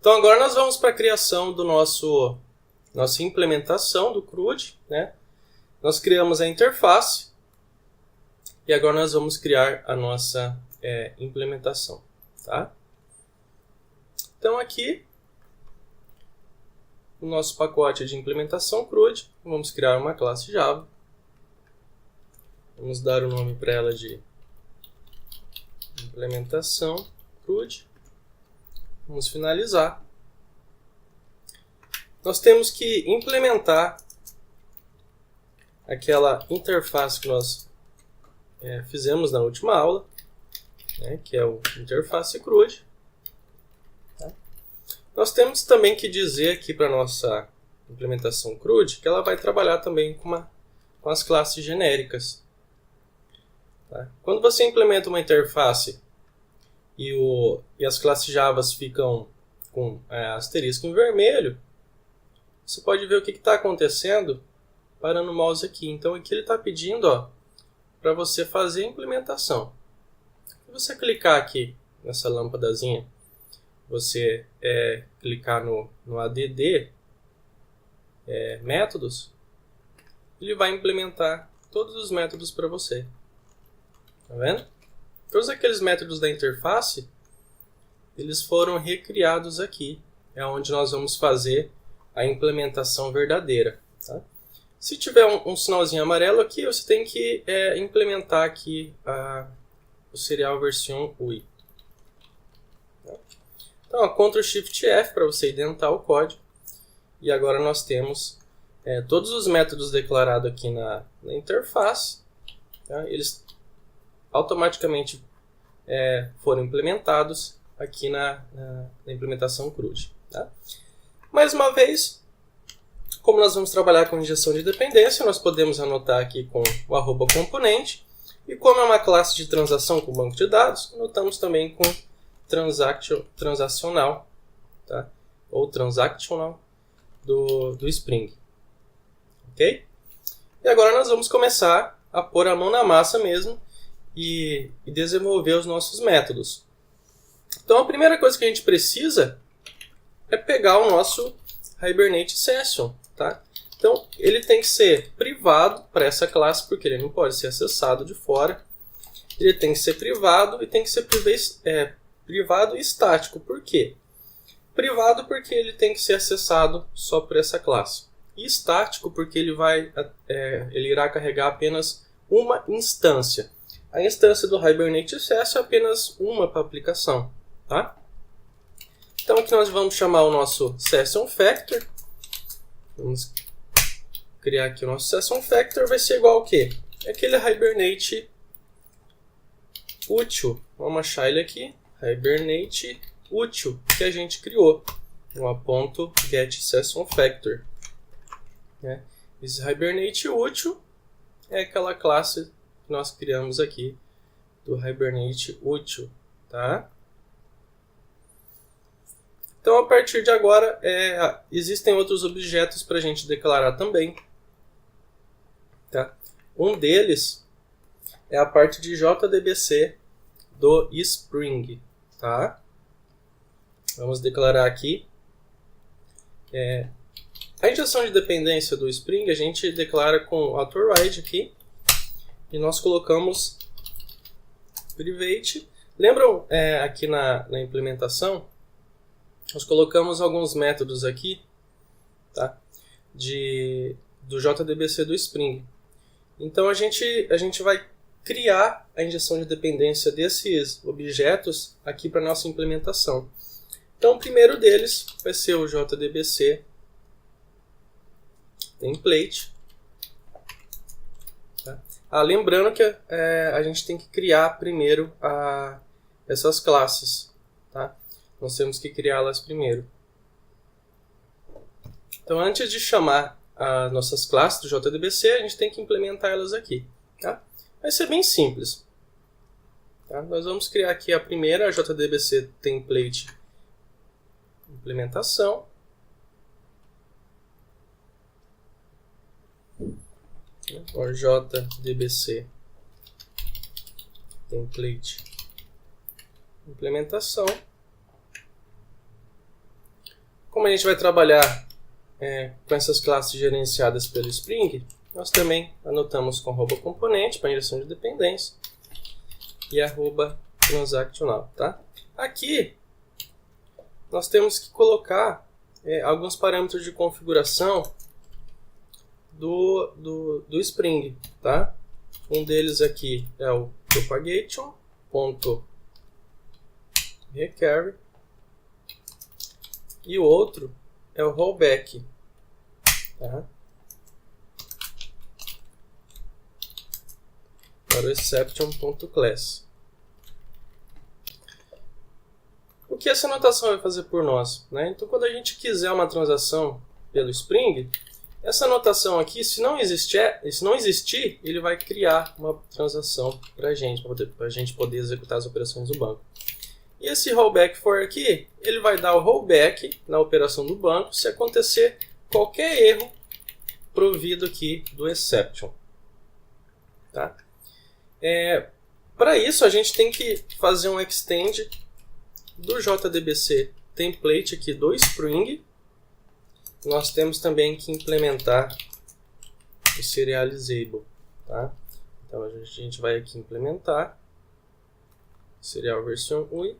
Então agora nós vamos para a criação do nossa implementação do CRUD, né? Nós criamos a interface e agora nós vamos criar a nossa implementação, tá? Então aqui, no nosso pacote de implementação CRUD, vamos criar uma classe Java. Vamos dar o nome para ela de implementação CRUD. Vamos finalizar. Nós temos que implementar aquela interface que nós fizemos na última aula, né, que é o interface CRUD. Tá? Nós temos também que dizer aqui para a nossa implementação CRUD que ela vai trabalhar também com as classes genéricas. Tá? Quando você implementa uma interface e as classes Java ficam com asterisco em vermelho, você pode ver o que está acontecendo parando o mouse aqui. Então aqui ele está pedindo para você fazer a implementação. Se você clicar aqui nessa lâmpadazinha, você clicar no ADD métodos, ele vai implementar todos os métodos para você. Tá vendo? Todos aqueles métodos da interface, eles foram recriados aqui. É onde nós vamos fazer a implementação verdadeira. Tá? Se tiver um sinalzinho amarelo aqui, você tem que implementar aqui o serial version UI. Tá? Então, Ctrl Shift F para você indentar o código. E agora nós temos todos os métodos declarados aqui na interface. Tá? Eles automaticamente foram implementados aqui na implementação CRUD. Tá? Mais uma vez, como nós vamos trabalhar com injeção de dependência, nós podemos anotar aqui com o @componente. E como é uma classe de transação com banco de dados, anotamos também com transacional, tá? Ou transactional do Spring. Ok? E agora nós vamos começar a pôr a mão na massa mesmo e desenvolver os nossos métodos. Então a primeira coisa que a gente precisa é pegar o nosso Hibernate Session. Tá? Então ele tem que ser privado para essa classe, porque ele não pode ser acessado de fora. Ele tem que ser privado e tem que ser privado e estático. Por quê? Privado porque ele tem que ser acessado só por essa classe. E estático porque ele irá carregar apenas uma instância. A instância do Hibernate Session é apenas uma para a aplicação. Tá? Então aqui nós vamos chamar o nosso Session Factor. Vamos criar aqui o nosso Session Factor. Vai ser igual ao quê? Aquele Hibernate útil. Vamos achar ele aqui. Hibernate útil que a gente criou. .getSessionFactor. Esse Hibernate útil é aquela classe que nós criamos aqui do Hibernate útil. Tá? Então, a partir de agora, existem outros objetos para a gente declarar também. Tá? Um deles é a parte de JDBC do Spring. Tá? Vamos declarar aqui. A injeção de dependência do Spring a gente declara com o auto-ride aqui. E nós colocamos private. Lembram aqui na implementação? Nós colocamos alguns métodos aqui, tá? Do JDBC do Spring. Então a gente vai criar a injeção de dependência desses objetos aqui para a nossa implementação. Então o primeiro deles vai ser o JDBC template. Tá? Lembrando que a gente tem que criar primeiro essas classes. Tá? Nós temos que criá-las primeiro. Então, antes de chamar as nossas classes do JDBC, a gente tem que implementar elas aqui. Tá? Vai ser bem simples. Tá? Nós vamos criar aqui a primeira, a JDBC template implementação. O JDBC template implementação. Como a gente vai trabalhar com essas classes gerenciadas pelo Spring, nós também anotamos com @componente para injeção de dependência e @transactional, tá? Aqui nós temos que colocar alguns parâmetros de configuração do Spring, tá? Um deles aqui é o propagation.require e o outro é o rollback, tá? Para o exception.class. O que essa notação vai fazer por nós, né? Então, quando a gente quiser uma transação pelo Spring, essa notação aqui, se não existir, ele vai criar uma transação para a gente poder executar as operações do banco. E esse rollback for aqui, ele vai dar o rollback na operação do banco se acontecer qualquer erro provido aqui do exception, tá? Para isso, a gente tem que fazer um extend do JDBC template aqui do Spring. Nós temos também que implementar o serializable, tá? Então a gente vai aqui implementar serial version UI.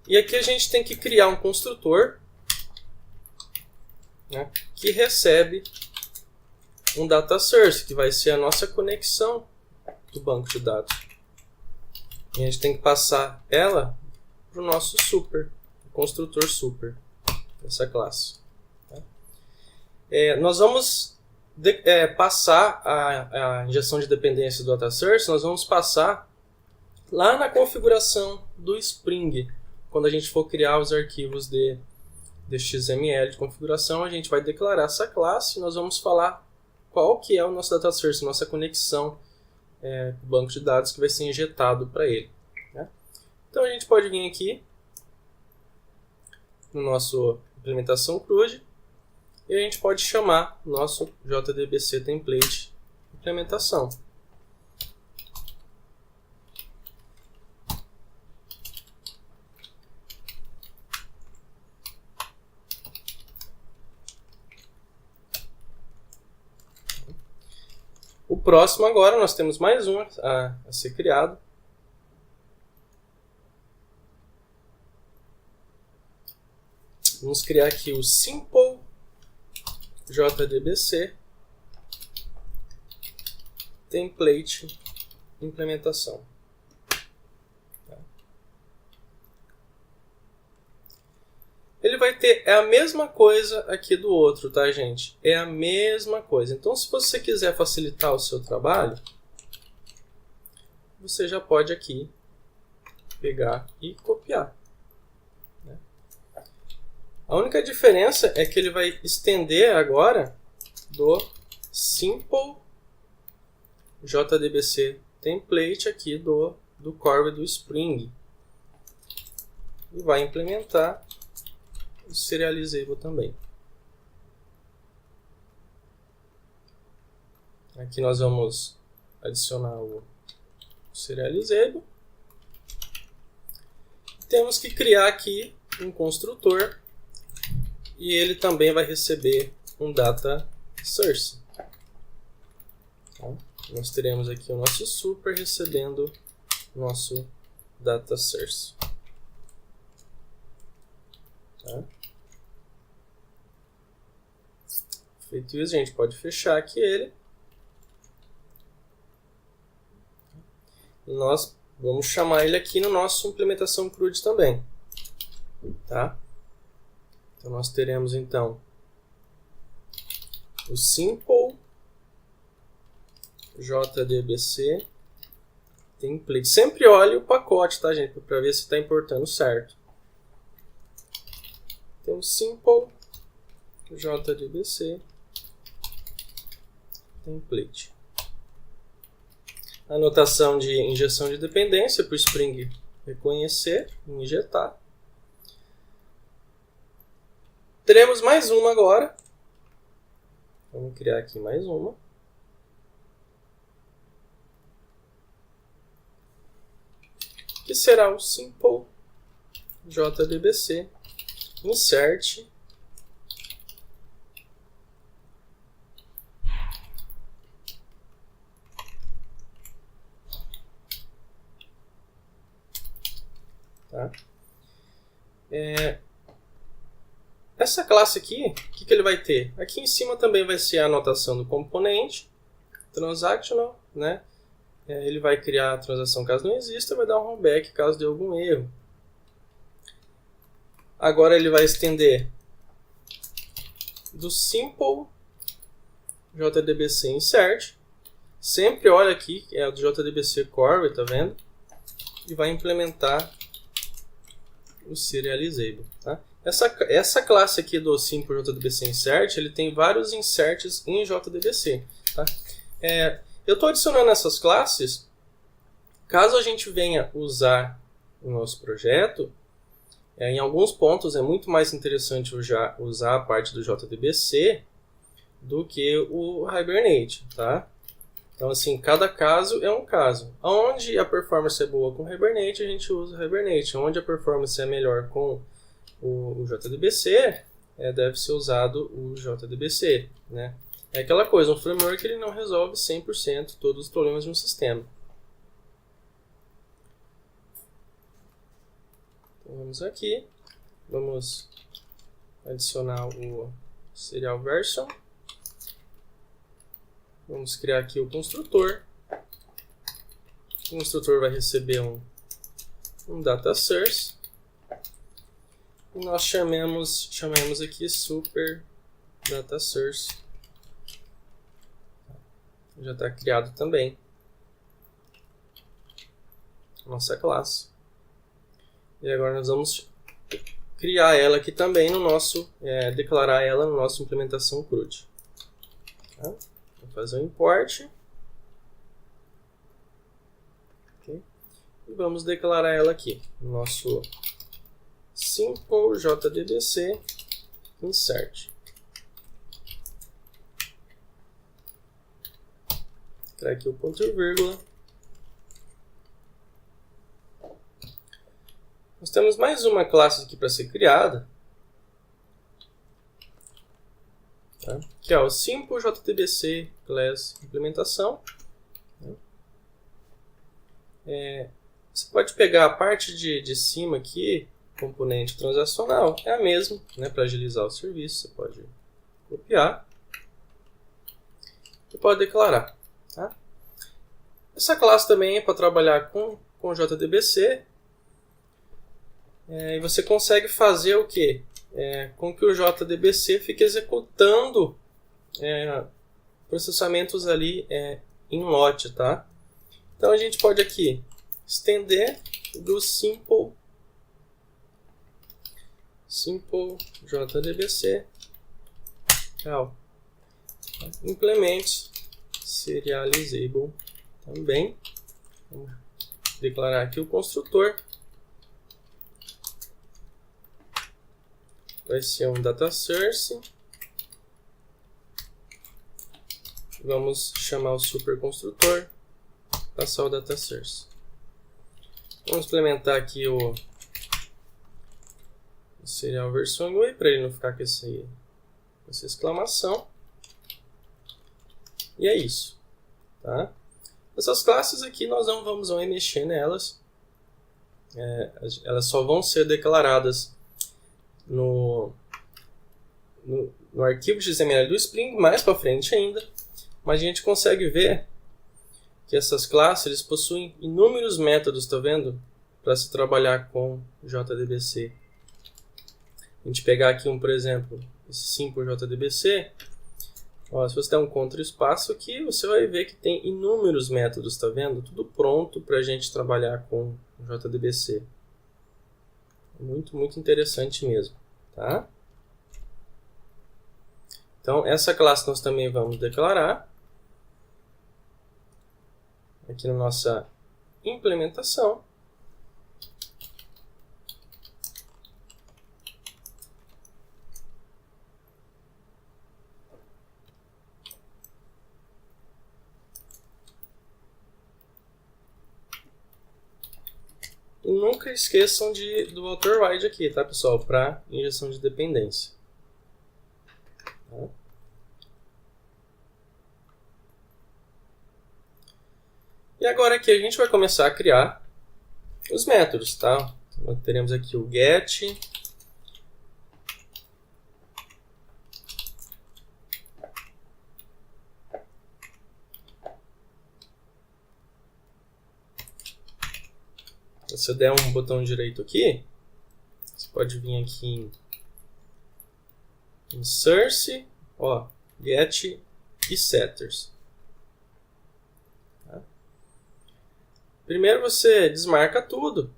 E aqui a gente tem que criar um construtor, né, que recebe um data source, que vai ser a nossa conexão do banco de dados. E a gente tem que passar ela para o nosso super, o construtor super, essa classe. Tá? Nós vamos passar a injeção de dependência do data source, nós vamos passar lá na configuração do Spring. Quando a gente for criar os arquivos de XML de configuração, a gente vai declarar essa classe e nós vamos falar qual que é o nosso data source, nossa conexão do banco de dados que vai ser injetado para ele, né? Então a gente pode vir aqui no nosso implementação CRUD e a gente pode chamar nosso JDBC template implementação. O próximo agora, nós temos mais um a ser criado. Vamos criar aqui o Simple JDBC Template Implementação. Ele vai ter a mesma coisa aqui do outro, tá, gente? É a mesma coisa. Então, se você quiser facilitar o seu trabalho, você já pode aqui pegar e copiar, né? A única diferença é que ele vai estender agora do Simple JDBC Template aqui do core do Spring e vai implementar o serializable também. Aqui nós vamos adicionar o serializable. Temos que criar aqui um construtor e ele também vai receber um data source. Então, nós teremos aqui o nosso super recebendo o nosso data source. Tá? Feito isso, a gente pode fechar aqui ele. E nós vamos chamar ele aqui no nosso implementação CRUD também. Tá? Então nós teremos então o Simple JDBC Template. Sempre olhe o pacote, tá, gente? Para ver se está importando certo. Então, Simple JDBC Template. Anotação de injeção de dependência para o Spring reconhecer e injetar. Teremos mais uma agora. Vamos criar aqui mais uma. Que será o Simple JDBC insert tá? Essa classe aqui, o que ele vai ter? Aqui em cima também vai ser a anotação do componente transactional, né? Ele vai criar a transação caso não exista, vai dar um rollback caso dê algum erro. Agora ele vai estender do simple JDBC insert. Sempre olha aqui, é o do JDBC core, tá vendo? E vai implementar o serializable, tá? Essa classe aqui do simple JDBC insert, ele tem vários inserts em JDBC, tá? Eu estou adicionando essas classes, caso a gente venha usar o nosso projeto, em alguns pontos é muito mais interessante usar a parte do JDBC do que o Hibernate, tá? Então, assim, cada caso é um caso. Onde a performance é boa com o Hibernate, a gente usa o Hibernate. Onde a performance é melhor com o JDBC, deve ser usado o JDBC, né? É aquela coisa, um framework ele não resolve 100% todos os problemas de um sistema. Então, vamos aqui, vamos adicionar o serial version. Vamos criar aqui o construtor. O construtor vai receber um data source. E nós chamemos aqui super data source. Já está criado também nossa classe. E agora nós vamos criar ela aqui também no nosso, declarar ela no nosso implementação CRUD. Tá? Vou fazer o import. Okay. E vamos declarar ela aqui no nosso simple JDBC insert. Tirar aqui o ponto e vírgula. Nós temos mais uma classe aqui para ser criada, tá? Que é o simple JDBC class implementação. Você pode pegar a parte de cima aqui, componente transacional, é a mesma, né? Para agilizar o serviço, você pode copiar e pode declarar. Tá? Essa classe também é para trabalhar com JDBC. E você consegue fazer o quê? Com que o JDBC fique executando processamentos ali em lote, tá? Então a gente pode aqui estender do simple JDBC implement serializable também. Vamos declarar aqui o construtor. Vai ser um data source. Vamos chamar o superconstrutor, passar o data source. Vamos implementar aqui o serial version GUI para ele não ficar com essa exclamação. E é isso, tá? Essas classes aqui nós não vamos mexer nelas. Elas só vão ser declaradas no arquivo XML do Spring mais para frente ainda, mas a gente consegue ver que essas classes eles possuem inúmeros métodos, tá vendo? Para se trabalhar com JDBC. A gente pegar aqui por exemplo, esse simple JDBC, se você der um Ctrl espaço aqui, você vai ver que tem inúmeros métodos, tá vendo? Tudo pronto para a gente trabalhar com JDBC. Muito, muito interessante mesmo, tá? Então, essa classe nós também vamos declarar aqui na nossa implementação. E nunca esqueçam do override aqui, tá, pessoal? Para injeção de dependência. Tá? E agora aqui a gente vai começar a criar os métodos, tá? Nós teremos aqui o get, se você der um botão direito aqui, você pode vir aqui em Source, ó, get e setters. Tá? Primeiro você desmarca tudo.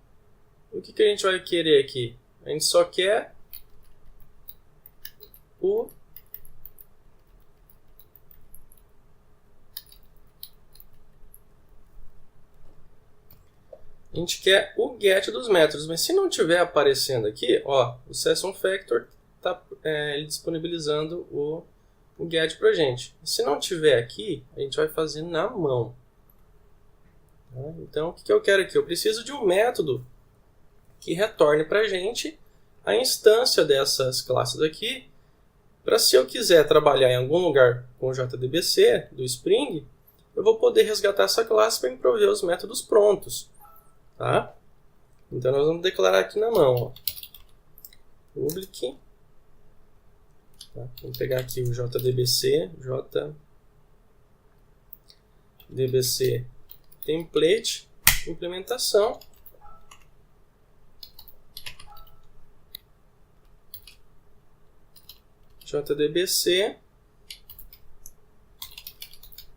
O que a gente vai querer aqui? A gente só quer o get dos métodos, mas se não estiver aparecendo aqui, ó, o Session Factor está disponibilizando o get para a gente. Se não tiver aqui, a gente vai fazer na mão. Tá? Então, o que eu quero aqui? Eu preciso de um método que retorne para a gente a instância dessas classes aqui, para se eu quiser trabalhar em algum lugar com o JDBC do Spring, eu vou poder resgatar essa classe para me prover os métodos prontos. Tá? Então nós vamos declarar aqui na mão, ó, public, tá? Vamos pegar aqui o JDBC template, implementação, JDBC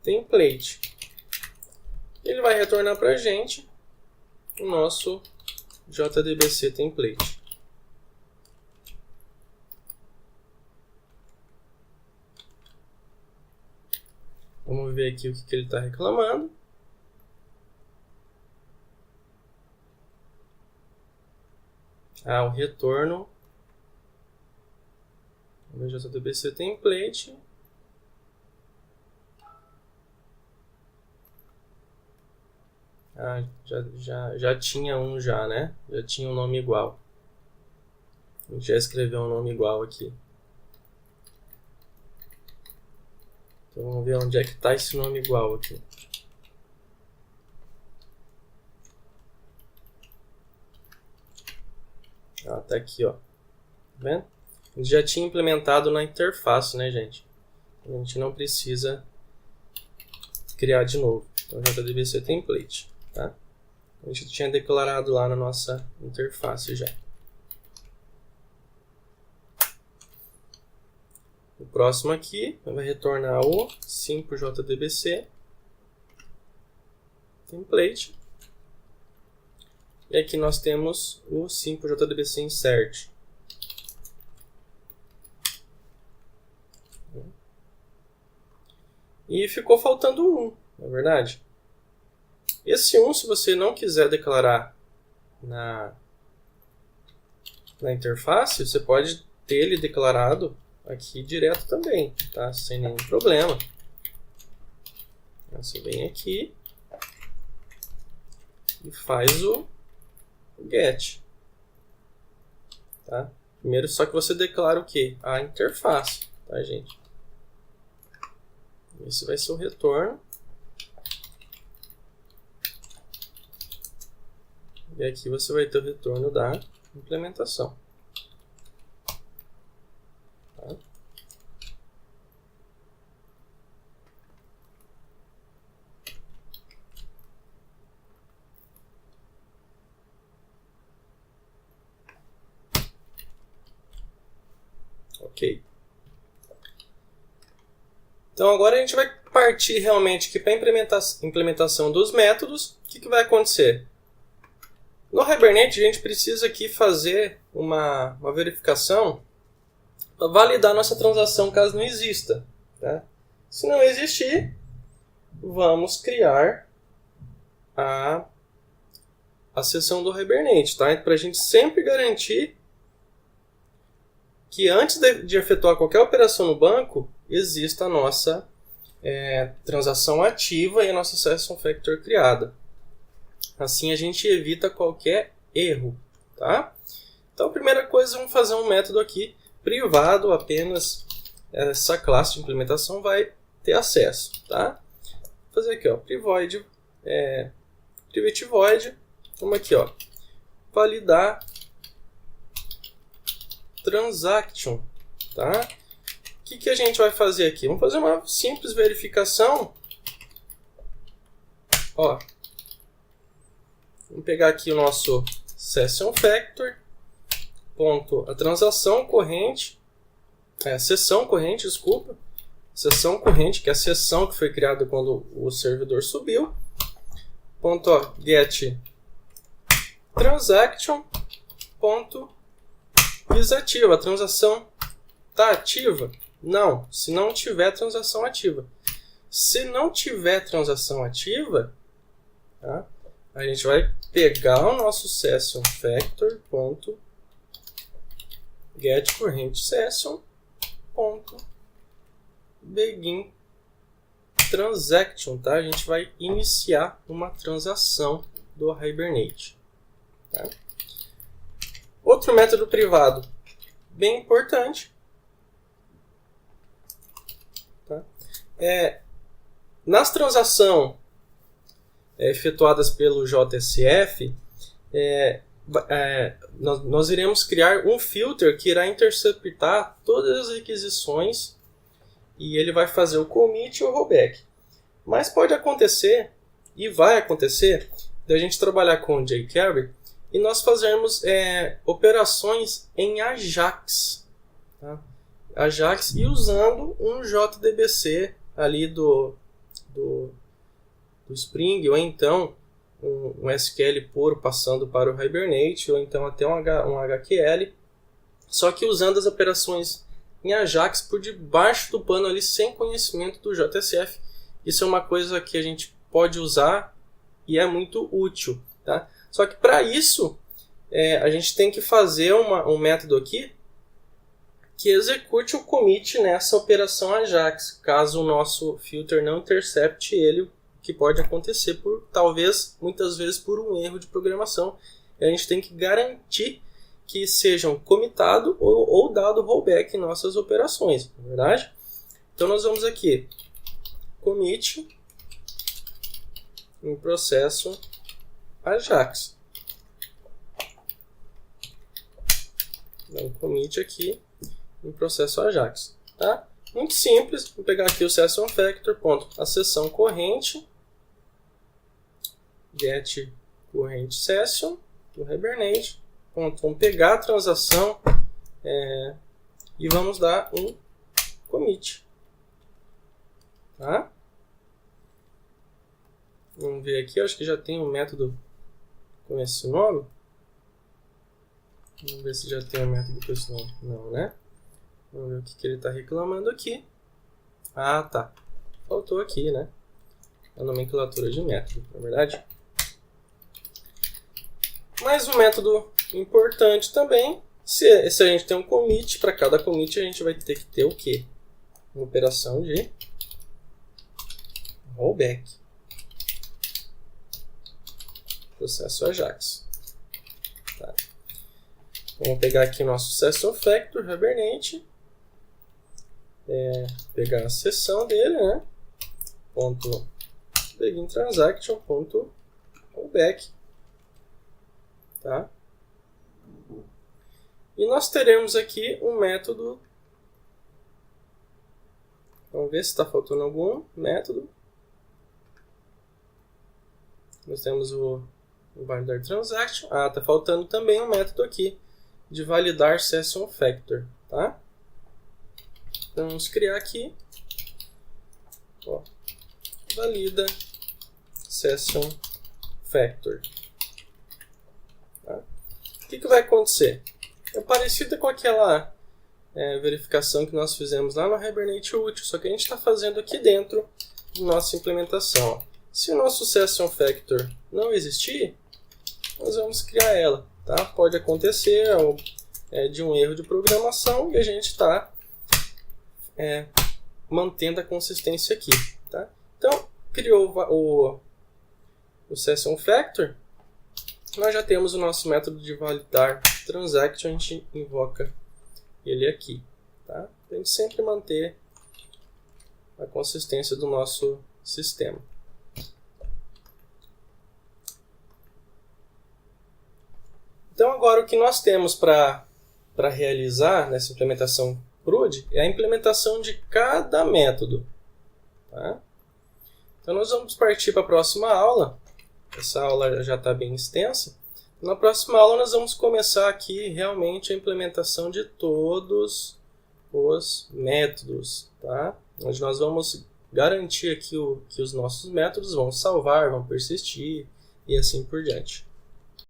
template. Ele vai retornar para a gente o nosso JDBC template. Vamos ver aqui o que ele está reclamando. O retorno do JDBC template. Já tinha um já, né? Já tinha um nome igual. A gente já escreveu um nome igual aqui. Então vamos ver onde é que está esse nome igual aqui. Tá aqui, ó. Tá vendo? A gente já tinha implementado na interface, né, gente? A gente não precisa criar de novo. Então, JDBC template. Tá? A gente tinha declarado lá na nossa interface já. O próximo aqui vai retornar o simple JDBC template. E aqui nós temos o simple JDBC insert. E ficou faltando um, na verdade. Esse 1, se você não quiser declarar na interface, você pode ter ele declarado aqui direto também, tá? Sem nenhum problema. Você vem aqui e faz o get. Tá? Primeiro, só que você declara o quê? A interface, tá, gente? Esse vai ser o retorno. E aqui você vai ter o retorno da implementação. Tá? Ok. Então agora a gente vai partir realmente aqui para a implementação dos métodos. O que vai acontecer? No Hibernate a gente precisa aqui fazer uma verificação para validar nossa transação caso não exista. Tá? Se não existir, vamos criar a sessão do Hibernate, tá? Para a gente sempre garantir que antes de efetuar qualquer operação no banco, exista a nossa transação ativa e a nossa Session Factor criada. Assim a gente evita qualquer erro, tá? Então, a primeira coisa, vamos fazer um método aqui privado, apenas essa classe de implementação vai ter acesso, tá? Vou fazer aqui, ó, private void, vamos aqui, ó, validar transaction, tá? O que a gente vai fazer aqui? Vamos fazer uma simples verificação, ó. Vamos pegar aqui o nosso session factor, ponto, a transação corrente, sessão corrente, desculpa, sessão corrente, que é a sessão que foi criada quando o servidor subiu, ponto, ó, get transaction, ponto, desativa. A transação está ativa? Não, se não tiver transação ativa. Se não tiver transação ativa, tá, a gente vai pegar o nosso session factor, ponto, get corrente session, ponto, begin transaction, tá? A gente vai iniciar uma transação do Hibernate, tá? Outro método privado bem importante, tá? Nas transações efetuadas pelo JSF, nós iremos criar um filter que irá interceptar todas as requisições e ele vai fazer o commit e o rollback. Mas pode acontecer, e vai acontecer, da gente trabalhar com jQuery e nós fazermos operações em Ajax, tá? Ajax, e usando um JDBC ali do Spring, ou então um SQL puro passando para o Hibernate, ou então até um HQL, só que usando as operações em Ajax por debaixo do pano ali, sem conhecimento do JSF. Isso é uma coisa que a gente pode usar e é muito útil, tá? Só que para isso, a gente tem que fazer um método aqui que execute o commit nessa operação Ajax, caso o nosso filter não intercepte ele, que pode acontecer muitas vezes por um erro de programação. E a gente tem que garantir que sejam comitado ou dado rollback em nossas operações, não é verdade? Então nós vamos aqui, commit em processo Ajax. Dá um commit aqui em processo Ajax, tá? Muito simples, vou pegar aqui o session factor, ponto, a sessão corrente, get corrente session do Hibernate, ponto, vamos pegar a transação e vamos dar um commit, tá? Vamos ver aqui, eu acho que já tem um método com esse nome. Vamos ver se já tem um método com esse nome. Não, né? Vamos ver o que ele está reclamando aqui. Ah, tá. Faltou aqui, né? A nomenclatura de método, na verdade. Mas um método importante também, se a gente tem um commit, para cada commit a gente vai ter que ter o quê? Uma operação de rollback. Processo Ajax. Tá. Vamos pegar aqui o nosso session factor, Hibernate. Pegar a seção dele, né? Ponto begin transaction, ponto rollback. Tá? E nós teremos aqui um método. Vamos ver se está faltando algum método. Nós temos o validar transaction. Ah, está faltando também um método aqui de validar session factor, tá? Então vamos criar aqui, ó, valida session factor. Tá? O que vai acontecer? É parecido com aquela verificação que nós fizemos lá no Hibernate útil, só que a gente está fazendo aqui dentro da nossa implementação. Ó. Se o nosso session factor não existir, nós vamos criar ela. Tá? Pode acontecer de um erro de programação e a gente está mantendo a consistência aqui. Tá? Então, criou o session factor, nós já temos o nosso método de validar transaction, a gente invoca ele aqui. Tá? A gente sempre manter a consistência do nosso sistema. Então agora o que nós temos para realizar nessa implementação CRUD é a implementação de cada método. Tá? Então nós vamos partir para a próxima aula. Essa aula já está bem extensa. Na próxima aula nós vamos começar aqui realmente a implementação de todos os métodos. Tá? Onde nós vamos garantir aqui que os nossos métodos vão salvar, vão persistir e assim por diante.